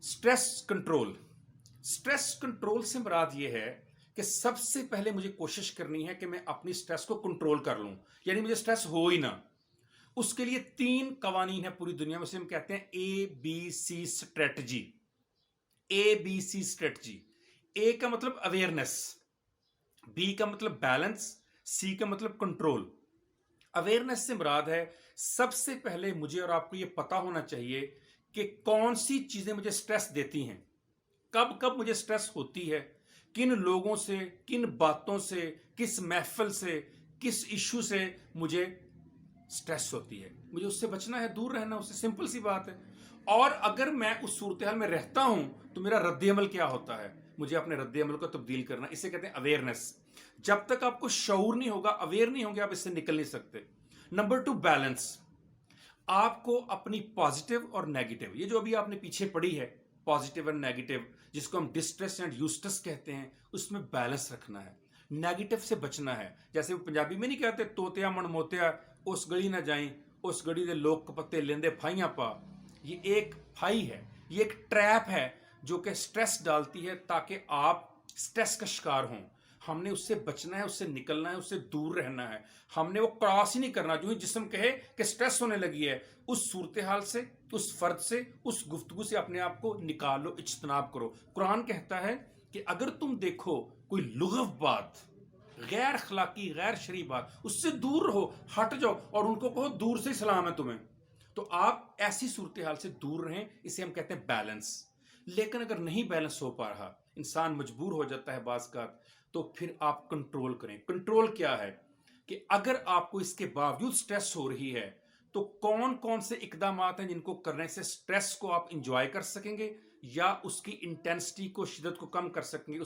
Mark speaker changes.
Speaker 1: Stress control. Stress control से मुराद ये है कि सबसे पहले मुझे कोशिश करनी है कि मैं अपनी स्ट्रेस को कंट्रोल कर लूं, यानी मुझे स्ट्रेस हो ही ना। उसके लिए तीन कवानीन है पूरी दुनिया में, उसे हम कहते हैं ABC strategy. ABC strategy. A का मतलब अवेयरनेस, बी का मतलब बैलेंस, सी का मतलब कंट्रोल। अवेयरनेस से मुराद है सबसे पहले मुझे और आपको ये पता होना चाहिए कि कौन सी चीजें मुझे स्ट्रेस देती हैं, कब कब मुझे स्ट्रेस होती है, किन लोगों से, किन बातों से, किस महफिल से, किस इशू से मुझे स्ट्रेस होती है। मुझे उससे बचना है, दूर रहना उससे, सिंपल सी बात है। और अगर मैं उस सूरत हाल में रहता हूं तो मेरा रद्द अमल क्या होता है, मुझे अपने रद्द अमल को तब्दील करना, इसे कहते हैं अवेयरनेस। जब तक आपको शऊर नहीं होगा, अवेयर नहीं होंगे, आप इससे निकल नहीं सकते। Number 2, balance. आपको अपनी पॉजिटिव और नेगेटिव, ये जो अभी आपने पीछे पढ़ी है, पॉजिटिव एंड नेगेटिव, जिसको हम डिस्ट्रेस एंड यूस्ट्रेस कहते हैं, उसमें बैलेंस रखना है। नेगेटिव से बचना है। जैसे वो पंजाबी में नहीं कहते, तोतिया मन मोतिया उस गली ना जाई, उस गली दे लोग कपत्ते लेंदे फाइयां पा। ये एक फाई है, ये एक ट्रैप है जो कि स्ट्रेस डालती है ताकि आप स्ट्रेस का शिकार हों। हमने उससे बचना है, उससे निकलना है, उससे दूर रहना है। हमने वो क्रॉस ही नहीं करना। जो ही जिस्म कहे कि स्ट्रेस होने लगी है, उस सूरत हाल से, उस फर्द से, उस गुफ्तगू से अपने आप को निकालो, इज्तनाब करो। कुरान कहता है कि अगर तुम देखो कोई लुग़व बात, गैर अखलाकी, गैर शरीफ बात, उससे दूर रहो, हट जाओ और उनको कहो दूर से सलाम है तुम्हें। तो आप ऐसी सूरत हाल से दूर रहें, इसे हम कहते हैं बैलेंस। लेकिन अगर नहीं बैलेंस हो पा रहा, इंसान मजबूर हो जाता है बाज़ का, तो फिर आप कंट्रोल करें। कंट्रोल क्या है कि अगर आपको इसके बावजूद स्ट्रेस हो रही है तो कौन कौन से इकदाम हैं जिनको करने से स्ट्रेस को आप इंजॉय कर सकेंगे या उसकी इंटेंसिटी को, शिद्दत को कम कर सकेंगे।